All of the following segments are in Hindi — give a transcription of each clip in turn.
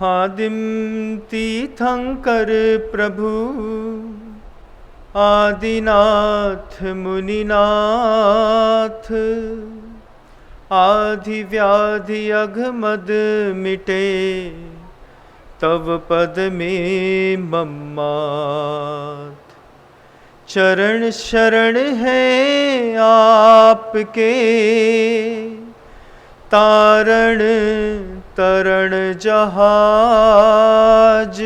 आदिम तीर्थंकर प्रभु आदिनाथ मुनिनाथ, आदि व्याधि अघमद मिटे तव पद में मम्मात। चरण शरण है आपके, तारण तरण जहाज,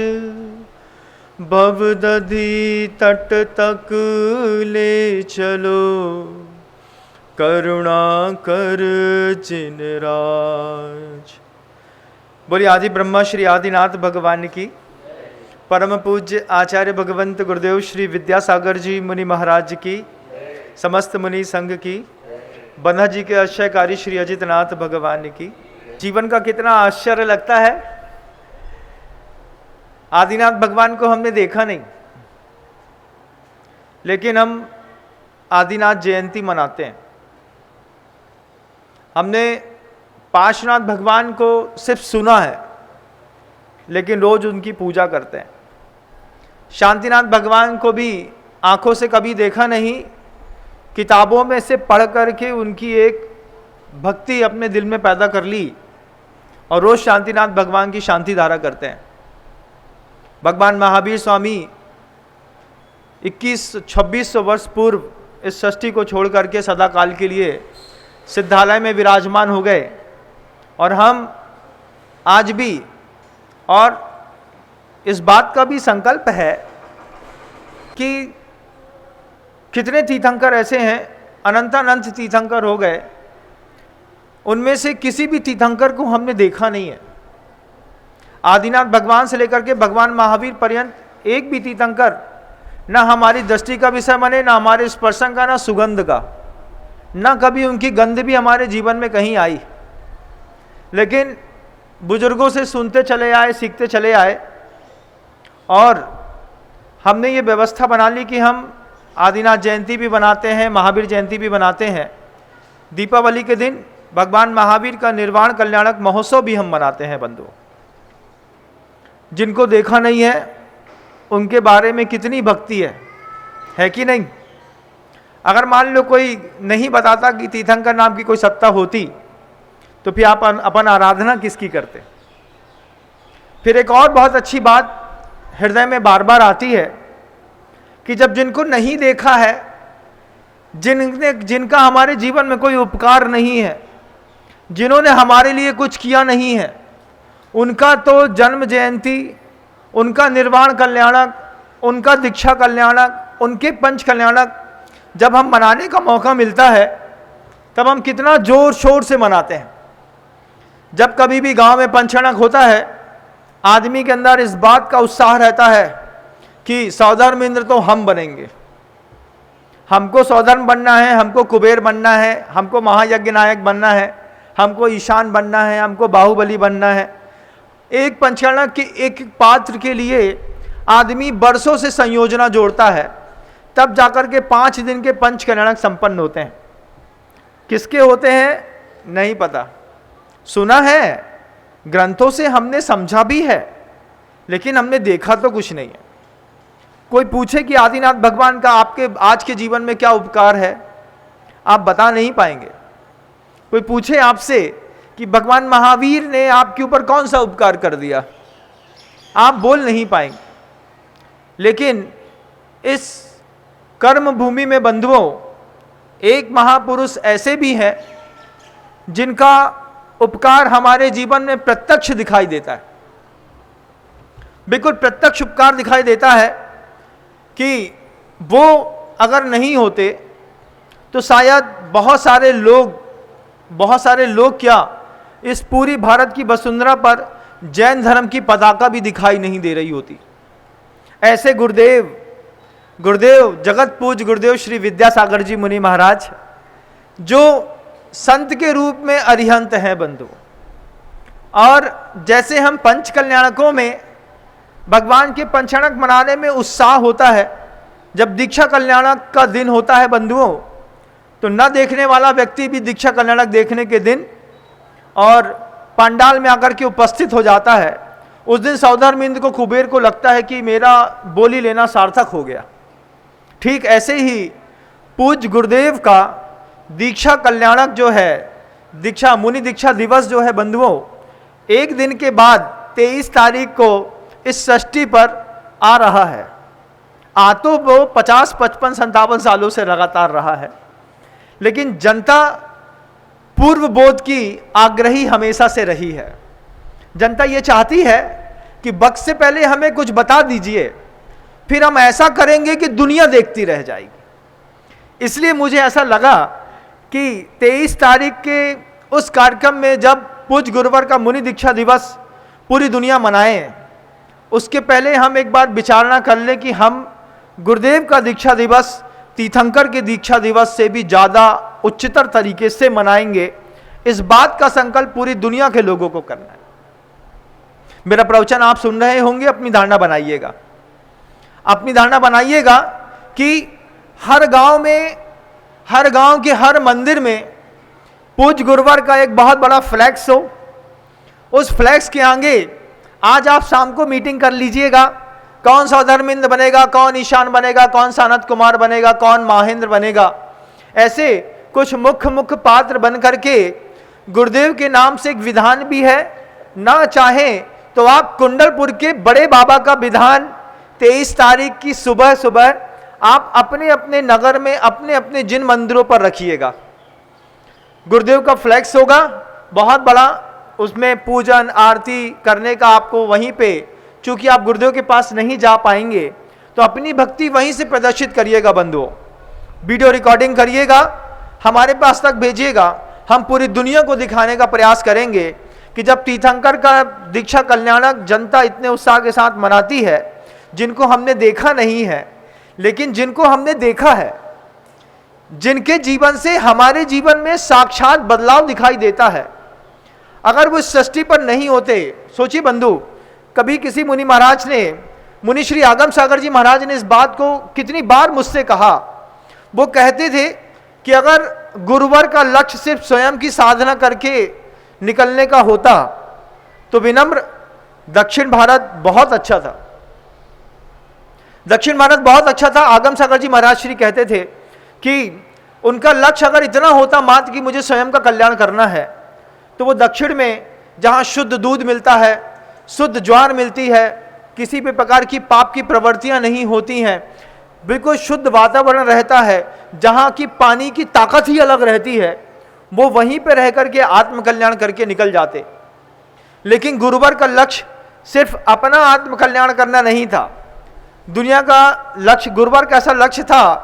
भवदधि तट तक ले चलो, करुणा कर जिनराज। बोलिए आदि ब्रह्मा श्री आदिनाथ भगवान की, परम पूज्य आचार्य भगवंत गुरुदेव श्री विद्यासागर जी मुनि महाराज की, समस्त मुनि संघ की, बन्हा जी के आश्रयकारी श्री अजितनाथ भगवान की। जीवन का कितना आश्चर्य लगता है। आदिनाथ भगवान को हमने देखा नहीं, लेकिन हम आदिनाथ जयंती मनाते हैं। हमने पार्श्वनाथ भगवान को सिर्फ सुना है, लेकिन रोज उनकी पूजा करते हैं। शांतिनाथ भगवान को भी आंखों से कभी देखा नहीं, किताबों में से पढ़ करके उनकी एक भक्ति अपने दिल में पैदा कर ली और रोज शांतिनाथ भगवान की शांति धारा करते हैं। भगवान महावीर स्वामी 2100-2600 वर्ष पूर्व इस सृष्टि को छोड़ करके सदा काल के लिए सिद्धालय में विराजमान हो गए, और हम आज भी, और इस बात का भी संकल्प है कि कितने तीर्थंकर ऐसे हैं, अनंतानंत तीर्थंकर हो गए, उनमें से किसी भी तीर्थंकर को हमने देखा नहीं है। आदिनाथ भगवान से लेकर के भगवान महावीर पर्यंत एक भी तीर्थंकर ना हमारी दृष्टि का विषय बने, ना हमारे स्पर्शन का, ना सुगंध का, ना कभी उनकी गंध भी हमारे जीवन में कहीं आई। लेकिन बुजुर्गों से सुनते चले आए, सीखते चले आए, और हमने ये व्यवस्था बना ली कि हम आदिनाथ जयंती भी बनाते हैं, महावीर जयंती भी बनाते हैं। दीपावली के दिन भगवान महावीर का निर्वाण कल्याणक महोत्सव भी हम मनाते हैं। बंधुओं, जिनको देखा नहीं है उनके बारे में कितनी भक्ति है कि नहीं। अगर मान लो कोई नहीं बताता कि तीर्थंकर नाम की कोई सत्ता होती, तो फिर आप अपन आराधना किसकी करते। फिर एक और बहुत अच्छी बात हृदय में बार बार आती है कि जब जिनको नहीं देखा है, जिनका हमारे जीवन में कोई उपकार नहीं है, जिन्होंने हमारे लिए कुछ किया नहीं है, उनका तो जन्म जयंती, उनका निर्वाण कल्याणक, उनका दीक्षा कल्याणक, उनके पंच कल्याणक जब हम मनाने का मौका मिलता है, तब हम कितना जोर शोर से मनाते हैं। जब कभी भी गांव में पंचकणक होता है, आदमी के अंदर इस बात का उत्साह रहता है कि सौधर्म इंद्र तो हम बनेंगे, हमको सौधर्म बनना है, हमको कुबेर बनना है, हमको महायज्ञ नायक बनना है, हमको ईशान बनना है, हमको बाहुबली बनना है। एक पंचकणक के एक पात्र के लिए आदमी बरसों से संयोजना जोड़ता है, तब जाकर के 5 दिन के पंचकल्याणक संपन्न होते हैं। किसके होते हैं नहीं पता, सुना है, ग्रंथों से हमने समझा भी है, लेकिन हमने देखा तो कुछ नहीं है। कोई पूछे कि आदिनाथ भगवान का आपके आज के जीवन में क्या उपकार है, आप बता नहीं पाएंगे। कोई पूछे आपसे कि भगवान महावीर ने आपके ऊपर कौन सा उपकार कर दिया, आप बोल नहीं पाएंगे। लेकिन इस कर्म भूमि में बंधुओं, एक महापुरुष ऐसे भी हैं जिनका उपकार हमारे जीवन में प्रत्यक्ष दिखाई देता है। बिल्कुल प्रत्यक्ष उपकार दिखाई देता है कि वो अगर नहीं होते तो शायद बहुत सारे लोग क्या, इस पूरी भारत की वसुंधरा पर जैन धर्म की पताका भी दिखाई नहीं दे रही होती। ऐसे गुरुदेव जगत पूज्य गुरुदेव श्री विद्यासागर जी मुनि महाराज, जो संत के रूप में अरिहंत हैं बंधु। और जैसे हम पंच कल्याणकों में भगवान के पंचकणक मनाने में उत्साह होता है, जब दीक्षा कल्याणक का दिन होता है बंधुओं, तो न देखने वाला व्यक्ति भी दीक्षा कल्याणक देखने के दिन और पंडाल में आकर के उपस्थित हो जाता है, उस दिन सौदामिंद को, कुबेर को लगता है कि मेरा बोली लेना सार्थक हो गया। ठीक ऐसे ही पूज्य गुरुदेव का दीक्षा कल्याणक जो है, दीक्षा मुनि दीक्षा दिवस जो है बंधुओं, एक दिन के बाद 23 तारीख को इस षष्ठी पर आ रहा है। आ तो वो 50, 55, 57 सालों से लगातार रहा है, लेकिन जनता पूर्व बोध की आग्रही हमेशा से रही है। जनता ये चाहती है कि वक्त से पहले हमें कुछ बता दीजिए, फिर हम ऐसा करेंगे कि दुनिया देखती रह जाएगी। इसलिए मुझे ऐसा लगा कि 23 तारीख के उस कार्यक्रम में जब पूज्य गुरुवर का मुनि दीक्षा दिवस पूरी दुनिया मनाए, उसके पहले हम एक बार विचारणा कर लें कि हम गुरुदेव का दीक्षा दिवस तीर्थंकर के दीक्षा दिवस से भी ज़्यादा उच्चतर तरीके से मनाएंगे। इस बात का संकल्प पूरी दुनिया के लोगों को करना है। मेरा प्रवचन आप सुन रहे होंगे, अपनी धारणा बनाइएगा। अपनी धारणा बनाइएगा कि हर गांव में, हर गांव के हर मंदिर में पूज्य गुरुवर का एक बहुत बड़ा फ्लैक्स हो। उस फ्लैक्स के आगे आज आप शाम को मीटिंग कर लीजिएगा, कौन सौदामिंद बनेगा, कौन ईशान बनेगा, कौन सनत कुमार बनेगा, कौन महेंद्र बनेगा। ऐसे कुछ मुख्य पात्र बन करके गुरुदेव के नाम से एक विधान भी है। ना चाहें तो आप कुंडलपुर के बड़े बाबा का विधान 23 तारीख की सुबह सुबह आप अपने अपने नगर में, अपने अपने जिन मंदिरों पर रखिएगा। गुरुदेव का फ्लैक्स होगा बहुत बड़ा, उसमें पूजन आरती करने का आपको वहीं पे, चूंकि आप गुरुदेव के पास नहीं जा पाएंगे तो अपनी भक्ति वहीं से प्रदर्शित करिएगा बंधुओं। वीडियो रिकॉर्डिंग करिएगा, हमारे पास तक भेजिएगा। हम पूरी दुनिया को दिखाने का प्रयास करेंगे कि जब तीर्थंकर का दीक्षा कल्याणक जनता इतने उत्साह के साथ मनाती है, जिनको हमने देखा नहीं है लेकिन जिनको हमने देखा है, जिनके जीवन से हमारे जीवन में साक्षात बदलाव दिखाई देता है, अगर वो षष्ठी पर नहीं होते, सोचिए बंधु, कभी किसी मुनि महाराज ने, मुनि श्री आगम सागर जी महाराज ने इस बात को कितनी बार मुझसे कहा। वो कहते थे कि अगर गुरुवर का लक्ष्य सिर्फ स्वयं की साधना करके निकलने का होता तो विनम्र दक्षिण भारत बहुत अच्छा था। दक्षिण भारत बहुत अच्छा था। आगम सागर जी महाराज श्री कहते थे कि उनका लक्ष्य अगर इतना होता मात्र कि मुझे स्वयं का कल्याण करना है, तो वो दक्षिण में जहाँ शुद्ध दूध मिलता है, शुद्ध ज्वार मिलती है, किसी भी प्रकार की पाप की प्रवृत्तियां नहीं होती हैं, बिल्कुल शुद्ध वातावरण रहता है, जहाँ की पानी की ताकत ही अलग रहती है, वो वहीं पर रह करके आत्म कल्याण करके निकल जाते। लेकिन गुरुवर का लक्ष्य सिर्फ अपना आत्म कल्याण करना नहीं था, दुनिया का लक्ष्य, गुरुवर का ऐसा लक्ष्य था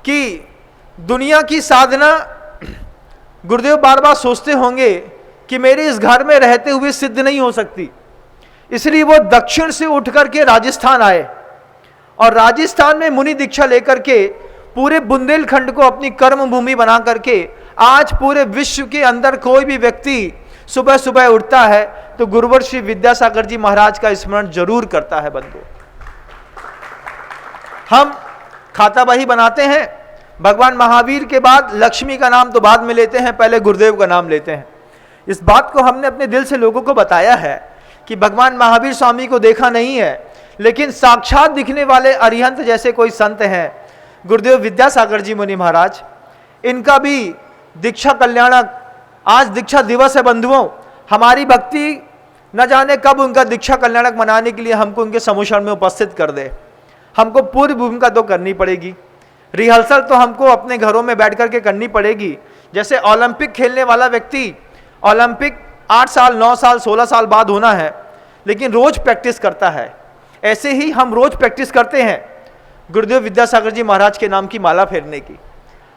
कि दुनिया की साधना, गुरुदेव बार बार सोचते होंगे कि मेरे इस घर में रहते हुए सिद्ध नहीं हो सकती, इसलिए वो दक्षिण से उठ करके राजस्थान आए और राजस्थान में मुनि दीक्षा लेकर के पूरे बुंदेलखंड को अपनी कर्म भूमि बना करके आज पूरे विश्व के अंदर कोई भी व्यक्ति सुबह सुबह उठता है तो गुरुवर श्री विद्यासागर जी महाराज का स्मरण जरूर करता है। बंधु, हम खाता बही बनाते हैं, भगवान महावीर के बाद लक्ष्मी का नाम तो बाद में लेते हैं, पहले गुरुदेव का नाम लेते हैं। इस बात को हमने अपने दिल से लोगों को बताया है कि भगवान महावीर स्वामी को देखा नहीं है, लेकिन साक्षात दिखने वाले अरिहंत जैसे कोई संत हैं, गुरुदेव विद्यासागर जी मुनि महाराज, इनका भी दीक्षा कल्याणक आज दीक्षा दिवस है। बंधुओं, हमारी भक्ति न जाने कब उनका दीक्षा कल्याणक मनाने के लिए हमको उनके समुषण में उपस्थित कर दे। हमको पूरी भूमिका तो करनी पड़ेगी, रिहर्सल तो हमको अपने घरों में बैठ करके करनी पड़ेगी। जैसे ओलंपिक खेलने वाला व्यक्ति, ओलंपिक 8 साल 9 साल 16 साल बाद होना है, लेकिन रोज प्रैक्टिस करता है, ऐसे ही हम रोज प्रैक्टिस करते हैं गुरुदेव विद्यासागर जी महाराज के नाम की माला फेरने की।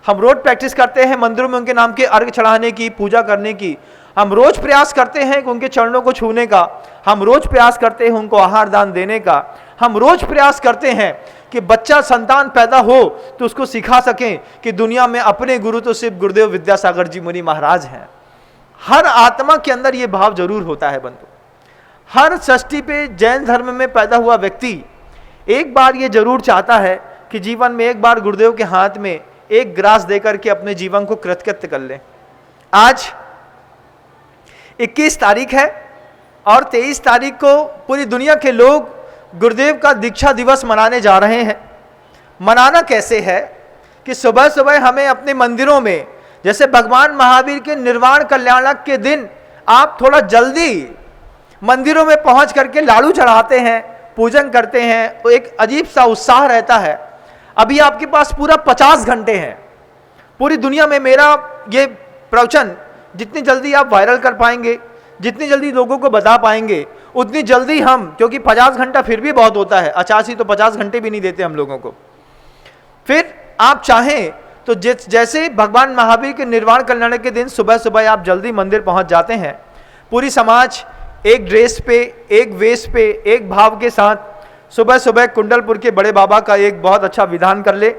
हम रोज प्रैक्टिस करते हैं मंदिरों में उनके नाम के अर्घ चढ़ाने की, पूजा करने की। हम रोज प्रयास करते हैं कि उनके चरणों को छूने का, हम रोज प्रयास करते हैं उनको आहार दान देने का, हम रोज प्रयास करते हैं कि बच्चा संतान पैदा हो तो उसको सिखा सकें कि दुनिया में अपने गुरु तो सिर्फ गुरुदेव विद्यासागर जी मुनि महाराज हैं। हर आत्मा के अंदर ये भाव जरूर होता है बंधु। हर षष्ठी पे जैन धर्म में पैदा हुआ व्यक्ति एक बार ये जरूर चाहता है कि जीवन में एक बार गुरुदेव के हाथ में एक ग्रास देकर के अपने जीवन को कृतकृत्य कर ले। आज 21 तारीख है और 23 तारीख को पूरी दुनिया के लोग गुरुदेव का दीक्षा दिवस मनाने जा रहे हैं। मनाना कैसे है कि सुबह सुबह हमें अपने मंदिरों में, जैसे भगवान महावीर के निर्वाण कल्याणक के दिन आप थोड़ा जल्दी मंदिरों में पहुंच करके लाडू चढ़ाते हैं, पूजन करते हैं, तो एक अजीब सा उत्साह रहता है। अभी आपके पास पूरा 50 घंटे हैं। पूरी दुनिया में मेरा ये प्रवचन जितनी जल्दी आप वायरल कर पाएंगे, जितनी जल्दी लोगों को बता पाएंगे, उतनी जल्दी हम, क्योंकि 50 घंटा फिर भी बहुत होता है, 85 तो 50 घंटे भी नहीं देते हम लोगों को। फिर आप चाहें तो जैसे भगवान महावीर के निर्वाण कल्याण के दिन सुबह सुबह आप जल्दी मंदिर पहुंच जाते हैं, पूरी समाज एक ड्रेस पे, एक वेश पे, एक भाव के साथ सुबह सुबह कुंडलपुर के बड़े बाबा का एक बहुत अच्छा विधान कर ले।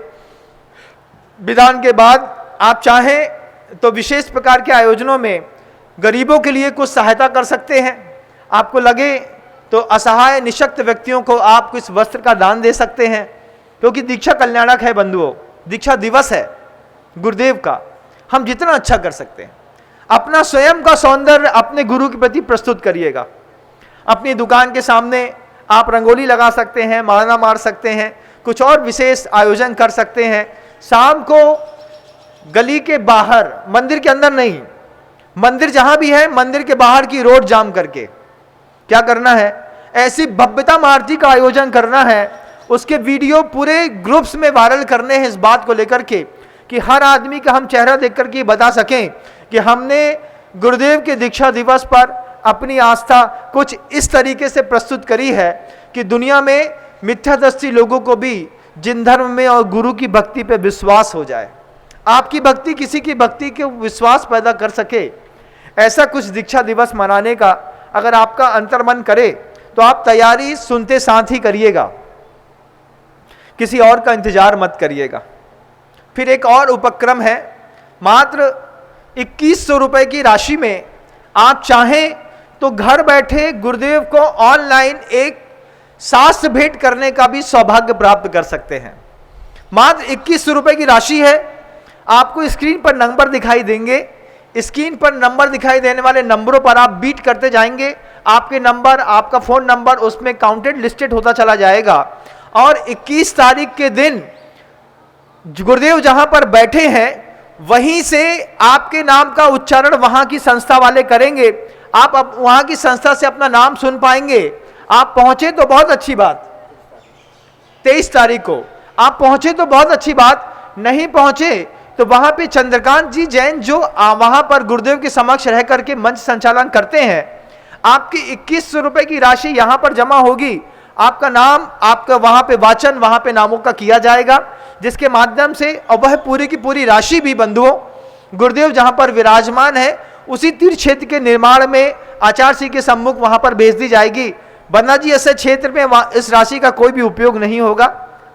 विधान के बाद आप चाहें तो विशेष प्रकार के आयोजनों में गरीबों के लिए कुछ सहायता कर सकते हैं। आपको लगे तो असहाय निशक्त व्यक्तियों को आप कुछ वस्त्र का दान दे सकते हैं, क्योंकि दीक्षा कल्याणक है बंधुओं, दीक्षा दिवस है गुरुदेव का। हम जितना अच्छा कर सकते हैं, अपना स्वयं का सौंदर्य अपने गुरु के प्रति प्रस्तुत करिएगा। अपनी दुकान के सामने आप रंगोली लगा सकते हैं, माला मार सकते हैं, कुछ और विशेष आयोजन कर सकते हैं। शाम को गली के बाहर, मंदिर के अंदर नहीं, मंदिर जहां भी है मंदिर के बाहर की रोड जाम करके क्या करना है, ऐसी भव्यता आरती का आयोजन करना है। उसके वीडियो पूरे ग्रुप्स में वायरल करने हैं, इस बात को लेकर के कि हर आदमी का हम चेहरा देख करके बता सकें कि हमने गुरुदेव के दीक्षा दिवस पर अपनी आस्था कुछ इस तरीके से प्रस्तुत करी है कि दुनिया में मिथ्यादृष्टि लोगों को भी जिन धर्म में और गुरु की भक्ति पे विश्वास हो जाए, आपकी भक्ति किसी की भक्ति के विश्वास पैदा कर सके, ऐसा कुछ दीक्षा दिवस मनाने का अगर आपका अंतर्मन करे तो आप तैयारी सुनते साथ ही करिएगा, किसी और का इंतजार मत करिएगा। फिर एक और उपक्रम है, मात्र 2100 रुपए की राशि में आप चाहें तो घर बैठे गुरुदेव को ऑनलाइन एक शास्त्र भेंट करने का भी सौभाग्य प्राप्त कर सकते हैं। मात्र 2100 रुपए की राशि है। आपको स्क्रीन पर नंबर दिखाई देंगे, स्क्रीन पर नंबर दिखाई देने वाले नंबरों पर आप बीट करते जाएंगे, आपके नंबर, आपका फोन नंबर उसमें काउंटेड लिस्टेड होता चला जाएगा। और 21 तारीख के दिन गुरुदेव जहां पर बैठे हैं वहीं से आपके नाम का उच्चारण वहां की संस्था वाले करेंगे। आप वहां की संस्था से अपना नाम सुन पाएंगे। आप पहुंचे तो बहुत अच्छी बात, 23 तारीख को आप पहुंचे तो बहुत अच्छी बात, नहीं पहुंचे तो वहां पे चंद्रकांत जी जैन जो वहां पर गुरुदेव के समक्ष रह करके मंच संचालन करते हैं, आपकी 2100 रुपए की राशि यहां पर जमा होगी। आपका नाम, आपका वहां पे वाचन, वहां पे नामों का किया जाएगा, जिसके माध्यम से और वह पूरी की पूरी राशि भी बंधुओं गुरुदेव जहां पर विराजमान है उसी तीर्थ क्षेत्र के निर्माण में आचार्य श्री के सम्मुख वहां पर भेज दी जाएगी। बन्ना जी, ऐसे क्षेत्र में इस राशि का कोई भी उपयोग नहीं होगा।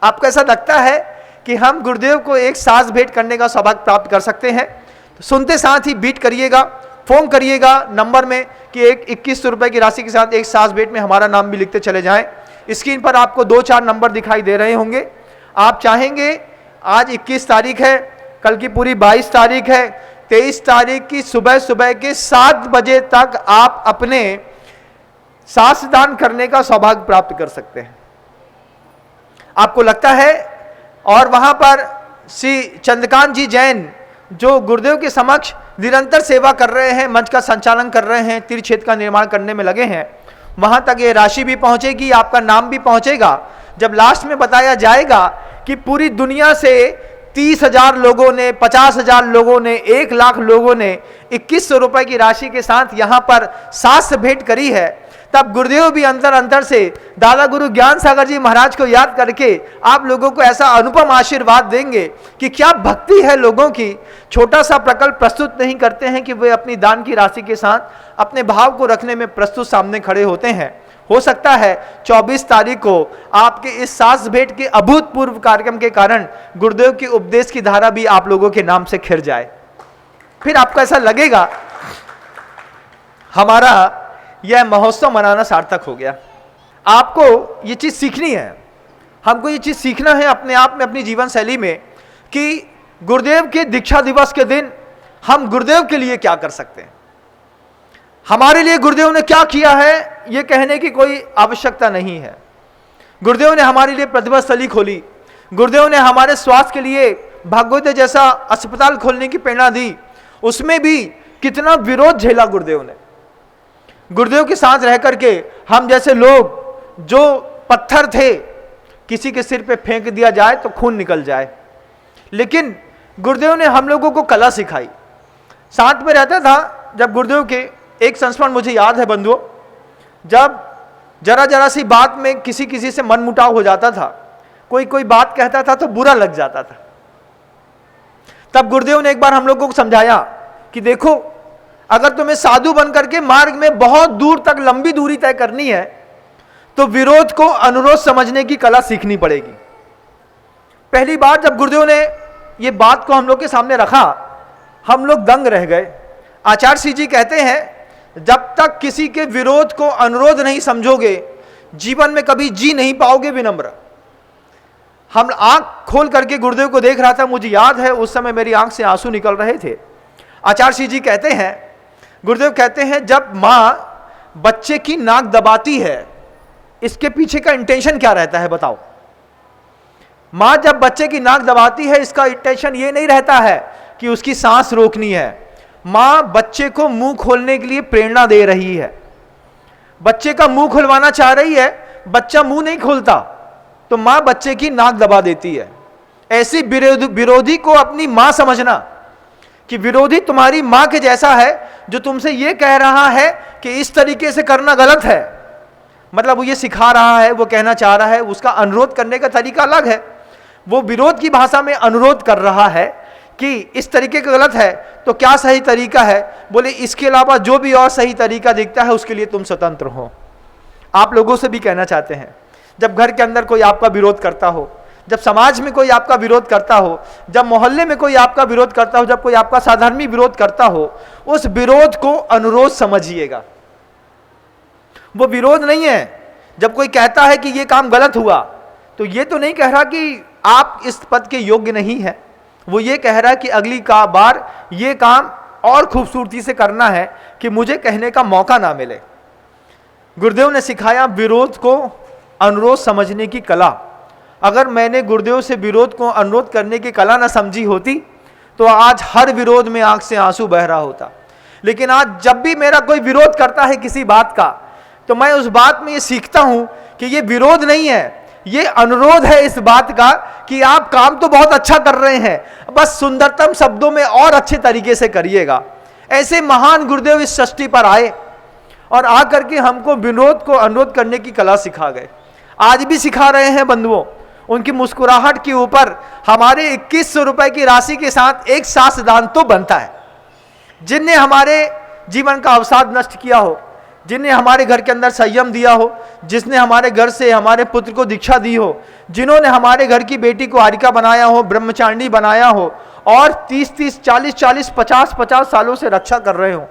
आपको ऐसा लगता है कि हम गुरुदेव को एक सास भेंट करने का सौभाग्य प्राप्त कर सकते हैं, तो सुनते साथ ही बीट करिएगा, फोन करिएगा नंबर में कि एक 2100 रुपए की राशि के साथ एक सास भेंट में हमारा नाम भी लिखते चले जाएं। स्क्रीन पर आपको 2-4 नंबर दिखाई दे रहे होंगे। आप चाहेंगे, आज 21 तारीख है, कल की पूरी 22 तारीख है, 23 तारीख की सुबह सुबह के 7 बजे तक आप अपने सास दान करने का सौभाग्य प्राप्त कर सकते हैं। आपको लगता है, और वहां पर श्री चंद्रकांत जी जैन जो गुरुदेव के समक्ष निरंतर सेवा कर रहे हैं, मंच का संचालन कर रहे हैं, तीर्थ क्षेत्र का निर्माण करने में लगे हैं, वहां तक ये राशि भी पहुंचेगी, आपका नाम भी पहुंचेगा। जब लास्ट में बताया जाएगा कि पूरी दुनिया से 30,000 लोगों ने, 50,000 लोगों ने, 1 लाख लोगों ने 2100 रुपए की राशि के साथ यहां पर शास्त्र भेंट करी है, तब गुरुदेव भी अंतर अंतर से दादा गुरु ज्ञान सागर जी महाराज को याद करके आप लोगों को ऐसा अनुपम आशीर्वाद देंगे कि क्या भक्ति है लोगों की। छोटा सा प्रकल्प प्रस्तुत नहीं करते हैं कि वे अपनी दान की राशि के साथ अपने भाव को रखने में प्रस्तुत सामने खड़े होते हैं। हो सकता है 24 तारीख को आपके इस सास भेंट के अभूतपूर्व कार्यक्रम के कारण गुरुदेव के उपदेश की धारा भी आप लोगों के नाम से खिर जाए। फिर आपको ऐसा लगेगा हमारा यह महोत्सव मनाना सार्थक हो गया। आपको ये चीज सीखनी है, हमको ये चीज सीखना है अपने आप में, अपनी जीवन शैली में, कि गुरुदेव के दीक्षा दिवस के दिन हम गुरुदेव के लिए क्या कर सकते हैं। हमारे लिए गुरुदेव ने क्या किया है ये कहने की कोई आवश्यकता नहीं है। गुरुदेव ने हमारे लिए प्रतिभा स्थली खोली, गुरुदेव ने हमारे स्वास्थ्य के लिए भागवत जैसा अस्पताल खोलने की प्रेरणा दी, उसमें भी कितना विरोध झेला गुरुदेव ने। गुरुदेव के साथ रह करके हम जैसे लोग जो पत्थर थे, किसी के सिर पे फेंक दिया जाए तो खून निकल जाए, लेकिन गुरुदेव ने हम लोगों को कला सिखाई। साथ में रहता था जब गुरुदेव के एक संस्मरण मुझे याद है बंधुओं, जब जरा जरा सी बात में किसी से मनमुटाव हो जाता था, कोई बात कहता था तो बुरा लग जाता था, तब गुरुदेव ने एक बार हम लोगों को समझाया कि देखो, अगर तुम्हें साधु बनकर के मार्ग में बहुत दूर तक लंबी दूरी तय करनी है तो विरोध को अनुरोध समझने की कला सीखनी पड़ेगी। पहली बार जब गुरुदेव ने ये बात को हम लोग के सामने रखा, हम लोग दंग रह गए। आचार्य श्री जी कहते हैं, जब तक किसी के विरोध को अनुरोध नहीं समझोगे, जीवन में कभी जी नहीं पाओगे विनम्र। हम आंख खोल करके गुरुदेव को देख रहा था, मुझे याद है उस समय मेरी आंख से आंसू निकल रहे थे। आचार्य श्री जी कहते हैं, गुरुदेव कहते हैं, जब माँ बच्चे की नाक दबाती है, इसके पीछे का इंटेंशन क्या रहता है बताओ। माँ जब बच्चे की नाक दबाती है, इसका इंटेंशन ये नहीं रहता है कि उसकी सांस रोकनी है। माँ बच्चे को मुंह खोलने के लिए प्रेरणा दे रही है, बच्चे का मुंह खुलवाना चाह रही है, बच्चा मुंह नहीं खोलता तो माँ बच्चे की नाक दबा देती है। ऐसी विरोधी को अपनी माँ समझना कि विरोधी तुम्हारी माँ के जैसा है, जो तुमसे ये कह रहा है कि इस तरीके से करना गलत है, मतलब वो ये सिखा रहा है, वो कहना चाह रहा है, उसका अनुरोध करने का तरीका अलग है। वो विरोध की भाषा में अनुरोध कर रहा है कि इस तरीके का गलत है, तो क्या सही तरीका है? बोले इसके अलावा जो भी और सही तरीका दिखता है उसके लिए तुम स्वतंत्र हो। आप लोगों से भी कहना चाहते हैं, जब घर के अंदर कोई आपका विरोध करता हो, जब समाज में कोई आपका विरोध करता हो, जब मोहल्ले में कोई आपका विरोध करता हो, जब कोई आपका साधारण विरोध करता हो, उस विरोध को अनुरोध समझिएगा। वो विरोध नहीं है। जब कोई कहता है कि ये काम गलत हुआ, तो ये तो नहीं कह रहा कि आप इस पद के योग्य नहीं है, वो ये कह रहा है कि अगली का बार ये काम और खूबसूरती से करना है कि मुझे कहने का मौका ना मिले। गुरुदेव ने सिखाया विरोध को अनुरोध समझने की कला। अगर मैंने गुरुदेव से विरोध को अनुरोध करने की कला ना समझी होती तो आज हर विरोध में आंख से आंसू बह रहा होता। लेकिन आज जब भी मेरा कोई विरोध करता है किसी बात का, तो मैं उस बात में ये सीखता हूं कि ये विरोध नहीं है, ये अनुरोध है इस बात का कि आप काम तो बहुत अच्छा कर रहे हैं, बस सुंदरतम शब्दों में और अच्छे तरीके से करिएगा। ऐसे महान गुरुदेव इस सृष्टि पर आए और आकर के हमको विरोध को अनुरोध करने की कला सिखा गए। आज भी सिखा रहे हैं बंधुओं। उनकी मुस्कुराहट के ऊपर हमारे 2100 रुपए की राशि के साथ एक सासदान तो बनता है। जिनने हमारे जीवन का अवसाद नष्ट किया हो, जिनने हमारे घर के अंदर संयम दिया हो, जिसने हमारे घर से हमारे पुत्र को दीक्षा दी हो, जिन्होंने हमारे घर की बेटी को आरिका बनाया हो, ब्रह्मचारिणी बनाया हो और 30-30, 40-40, 50-50 सालों से रक्षा कर रहे हो,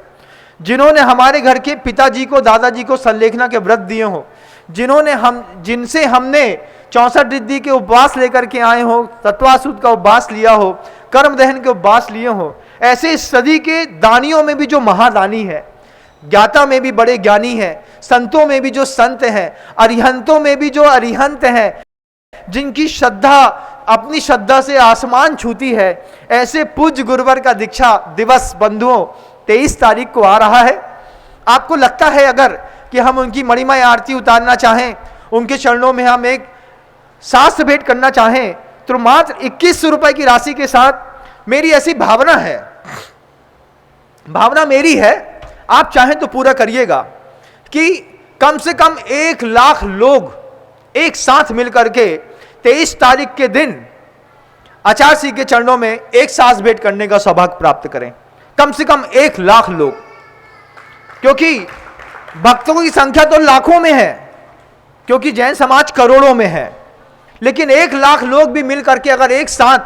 जिन्होंने हमारे घर के पिताजी को, दादाजी को संलेखना के व्रत दिए हो, जिनसे हमने 64 रिद्धि के उपवास लेकर के आए हो, तत्वासुद का उपवास लिया हो, कर्म दहन के उपवास लिए हो, ऐसे सदी के दानियों में भी जो महादानी है, ज्ञाता में भी बड़े ज्ञानी हैं, संतों में भी जो संत हैं, अरिहंतों में भी जो अरिहंत हैं, जिनकी श्रद्धा अपनी श्रद्धा से आसमान छूती है, ऐसे पूज्य गुरुवर का दीक्षा दिवस बंधुओं 23 तारीख को आ रहा है। आपको लगता है अगर कि हम उनकी मणिमय आरती उतारना चाहें, उनके चरणों में हम एक शास्त्र भेंट करना चाहें, तो मात्र 2100 रुपए की राशि के साथ मेरी ऐसी भावना है, भावना मेरी है, आप चाहें तो पूरा करिएगा कि कम से कम 1 लाख लोग एक साथ मिलकर के 23 तारीख के दिन आचार्य श्री के चरणों में एक सांस भेंट करने का सौभाग्य प्राप्त करें। कम से कम 1 लाख लोग, क्योंकि भक्तों की संख्या तो लाखों में है, क्योंकि जैन समाज करोड़ों में है, लेकिन 1 लाख लोग भी मिल करके अगर एक साथ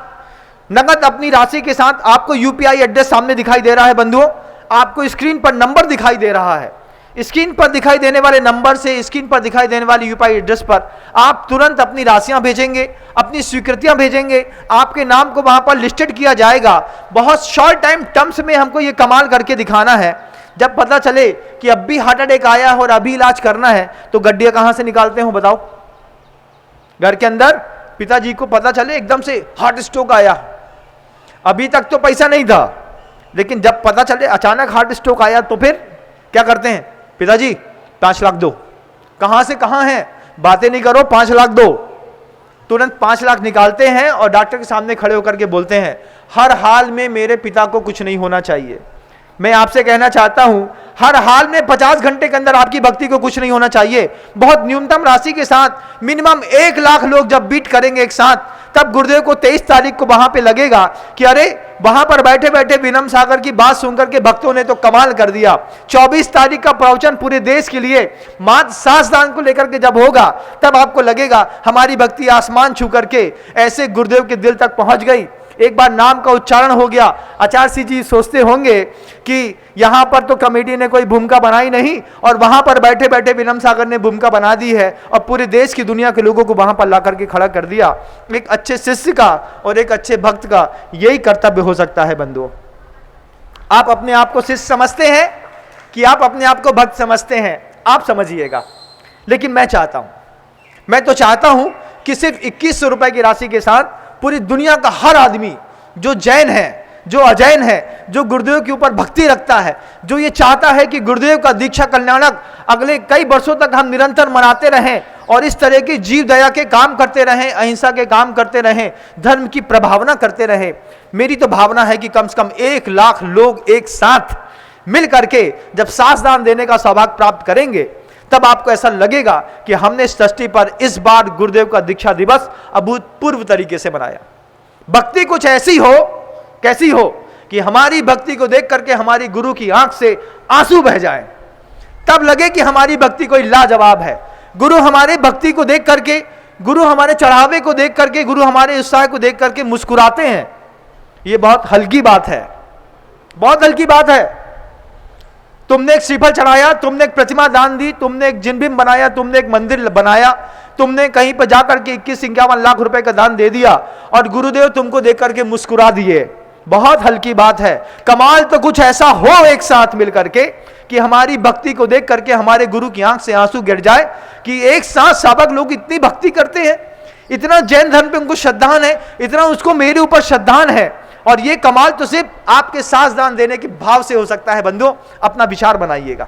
नगद अपनी राशि के साथ, आपको यूपीआई एड्रेस सामने दिखाई दे रहा है बंधुओं, आपको स्क्रीन पर नंबर दिखाई दे रहा है, स्क्रीन पर दिखाई देने वाले नंबर से, स्क्रीन पर दिखाई देने वाले यूपीआई एड्रेस पर आप तुरंत अपनी राशियां भेजेंगे, अपनी स्वीकृतियां भेजेंगे, आपके नाम को वहां पर लिस्टेड किया जाएगा। बहुत शॉर्ट टाइम टर्म्स में हमको ये कमाल करके दिखाना है। जब पता चले कि अब भी हार्ट अटैक आया है और अभी इलाज करना है, तो गड्डियां कहां से निकालते हो बताओ? घर के अंदर पिताजी को पता चले एकदम से हार्ट स्ट्रोक आया, अभी तक तो पैसा नहीं था, लेकिन जब पता चले अचानक हार्ट स्ट्रोक आया, तो फिर क्या करते हैं? पिताजी 5 लाख दो। कहां से कहां है, बातें नहीं करो, 5 लाख दो। तुरंत 5 लाख निकालते हैं और डॉक्टर के सामने खड़े होकर के बोलते हैं, हर हाल में मेरे पिता को कुछ नहीं होना चाहिए। मैं आपसे कहना चाहता हूं, हर हाल में 50 घंटे के अंदर आपकी भक्ति को कुछ नहीं होना चाहिए। बहुत न्यूनतम राशि के साथ मिनिमम 1 लाख लोग जब बीट करेंगे एक साथ, तब गुरुदेव को 23 तारीख को वहां पे लगेगा कि अरे वहां पर बैठे बैठे विनम्र सागर की बात सुनकर के भक्तों ने तो कमाल कर दिया। 24 तारीख का प्रवचन पूरे देश के लिए मात्र सासदान को लेकर के जब होगा, तब आपको लगेगा हमारी भक्ति आसमान छू करके ऐसे गुरुदेव के दिल तक पहुंच गई। एक बार नाम का उच्चारण हो गया, आचार्य सिंह जी सोचते होंगे कि यहां पर तो कमेटी ने कोई भूमिका बनाई नहीं और वहां पर बैठे बैठे विनम्र सागर ने भूमिका बना दी है और पूरे देश की दुनिया के लोगों को वहां पर ला करके खड़ा कर दिया। एक अच्छे शिष्य का और एक अच्छे भक्त का यही कर्तव्य हो सकता है। बंधुओं, आप अपने आप को शिष्य समझते हैं कि आप अपने आप को भक्त समझते हैं, आप समझिएगा। लेकिन मैं तो चाहता हूं कि सिर्फ 2100 रुपए की राशि के साथ पूरी दुनिया का हर आदमी जो जैन है, जो अजैन है, जो गुरुदेव के ऊपर भक्ति रखता है, जो ये चाहता है कि गुरुदेव का दीक्षा कल्याणक अगले कई वर्षों तक हम निरंतर मनाते रहें और इस तरह की जीव दया के काम करते रहें, अहिंसा के काम करते रहें, धर्म की प्रभावना करते रहें। मेरी तो भावना है कि कम से कम 1 लाख लोग एक साथ मिल करके जब सासदान देने का सौभाग्य प्राप्त करेंगे, तब आपको ऐसा लगेगा कि हमने इस सृष्टि पर इस बार गुरुदेव का दीक्षा दिवस अभूतपूर्व तरीके से मनाया। भक्ति कुछ ऐसी हो, कैसी हो कि हमारी भक्ति को देख करके हमारी गुरु की आंख से आंसू बह जाए, तब लगे कि हमारी भक्ति कोई लाजवाब है। गुरु हमारे भक्ति को देख करके, गुरु हमारे चढ़ावे को देख करके, गुरु हमारे उत्साह को देख करके मुस्कुराते हैं। यह बहुत हल्की बात है, बहुत हल्की बात है। तुमने एक श्रीफल चढ़ाया, तुमने एक प्रतिमा दान दी, तुमने एक जिनबिंब बनाया, तुमने एक मंदिर बनाया, तुमने कहीं पर जाकर के 21-51 लाख रुपए का दान दे दिया और गुरुदेव तुमको देख करके मुस्कुरा दिए। बहुत हल्की बात है। कमाल तो कुछ ऐसा हो एक साथ मिल करके कि हमारी भक्ति को देख करके हमारे गुरु की आंख से आंसू गिर जाए कि एक साथ साबक लोग इतनी भक्ति करते हैं, इतना जैन धर्म पे उनको श्रद्धान है, इतना उसको मेरे ऊपर श्रद्धान है। और ये कमाल तो सिर्फ आपके सासदान देने के भाव से हो सकता है। बंधुओं, अपना विचार बनाइएगा।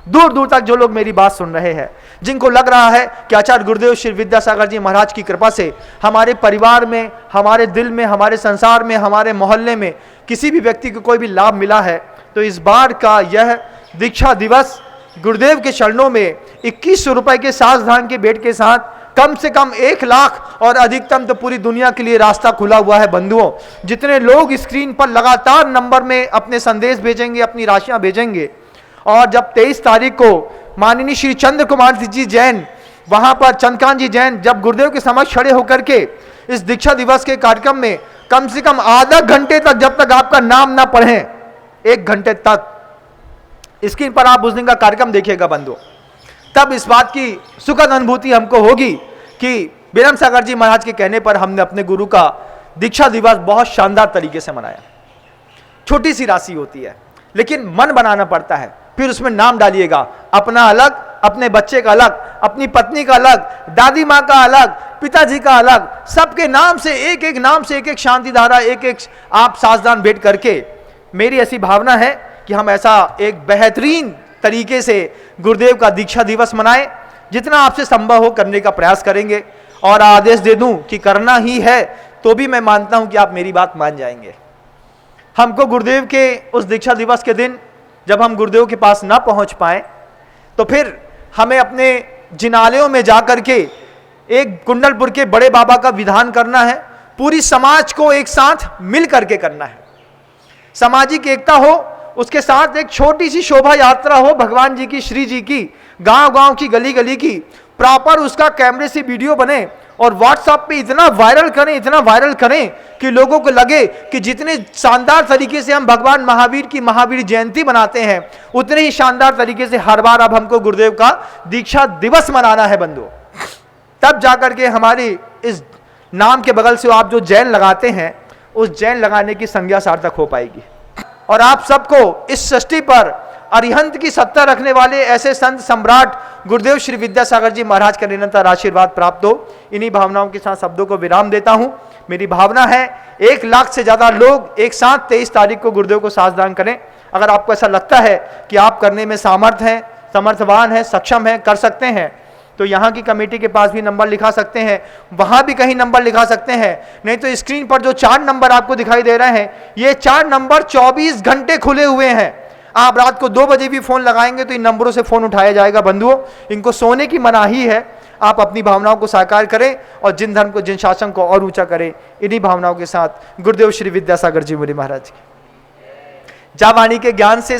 दूर दूर तक जो लोग मेरी बात सुन रहे हैं, जिनको लग रहा है कि आचार्य गुरुदेव श्री विद्यासागर जी महाराज की कृपा से हमारे परिवार में, हमारे दिल में, हमारे संसार में, हमारे मोहल्ले में किसी भी व्यक्ति को कोई भी लाभ मिला है, तो इस बार का यह दीक्षा दिवस गुरुदेव के चरणों में 2100 रुपए के सासदान के भेंट के साथ कम से कम 1 लाख और अधिकतम तो पूरी दुनिया के लिए रास्ता खुला हुआ है। बंधुओं, जितने लोग स्क्रीन पर लगातार नंबर में अपने संदेश भेजेंगे, अपनी राशियां भेजेंगे, और जब 23 तारीख को माननीय श्री चंद्र कुमार जी जैन, वहां पर चंद्रकांत जी जैन जब गुरुदेव के समक्ष खड़े होकर के इस दीक्षा दिवस के कार्यक्रम में कम से कम आधा घंटे तक, जब तक आपका नाम ना पढ़ें, 1 घंटे तक स्क्रीन पर आप उस दिन का कार्यक्रम देखिएगा बंधुओं, तब इस बात की सुखद अनुभूति हमको होगी कि विनम्र सागर जी महाराज के कहने पर हमने अपने गुरु का दीक्षा दिवस बहुत शानदार तरीके से मनाया। छोटी सी राशि होती है, लेकिन मन बनाना पड़ता है। फिर उसमें नाम डालिएगा, अपना अलग, अपने बच्चे का अलग, अपनी पत्नी का अलग, दादी माँ का अलग, पिताजी का अलग, सबके नाम से एक एक नाम से एक एक शांति धारा, एक एक आप सासदान भेंट करके, मेरी ऐसी भावना है कि हम ऐसा एक बेहतरीन तरीके से गुरुदेव का दीक्षा दिवस मनाएं। जितना आपसे संभव हो करने का प्रयास करेंगे, और आदेश दे दूं कि करना ही है तो भी मैं मानता हूं कि आप मेरी बात मान जाएंगे। हमको गुरुदेव के उस दीक्षा दिवस के दिन जब हम गुरुदेव के पास ना पहुंच पाए, तो फिर हमें अपने जिनालयों में जाकर के एक कुंडलपुर के बड़े बाबा का विधान करना है। पूरी समाज को एक साथ मिल करके करना है, सामाजिक एकता हो, उसके साथ एक छोटी सी शोभा यात्रा हो भगवान जी की, श्री जी की, गांव गांव की, गली गली की, प्रॉपर उसका कैमरे से वीडियो बने और व्हाट्सएप पे इतना वायरल करें, इतना वायरल करें कि लोगों को लगे कि जितने शानदार तरीके से हम भगवान महावीर की महावीर जयंती मनाते हैं, उतने ही शानदार तरीके से हर बार अब हमको गुरुदेव का दीक्षा दिवस मनाना है बंधुओं। तब जाकर के हमारी इस नाम के बगल से आप जो जैन लगाते हैं, उस जैन लगाने की संज्ञा सार्थक हो पाएगी। और आप सबको इस सृष्टि पर अरिहंत की सत्ता रखने वाले ऐसे संत सम्राट गुरुदेव श्री विद्यासागर जी महाराज का निरंतर आशीर्वाद प्राप्त हो। इन्हीं भावनाओं के साथ शब्दों को विराम देता हूं। मेरी भावना है 1 लाख से ज्यादा लोग एक साथ 23 तारीख को गुरुदेव को साजदान करें। अगर आपको ऐसा लगता है कि आप करने में सामर्थ हैं, समर्थवान हैं, सक्षम हैं, कर सकते हैं, तो यहाँ की कमेटी के पास भी नंबर लिखा सकते हैं, वहां भी कहीं नंबर लिखा सकते हैं। नहीं तो स्क्रीन पर जो 4 नंबर आपको दिखाई दे रहे हैं, ये 4 नंबर 24 घंटे खुले हुए हैं। आप रात को 2 बजे भी फोन लगाएंगे तो इन नंबरों से फोन उठाया जाएगा। बंधुओं, इनको सोने की मनाही है। आप अपनी भावनाओं को साकार करें और जिन धर्म को, जिन शासन को और ऊंचा करें। इन्हीं भावनाओं के साथ गुरुदेव श्री विद्यासागर जी मुनि महाराज की जावाणी के ज्ञान से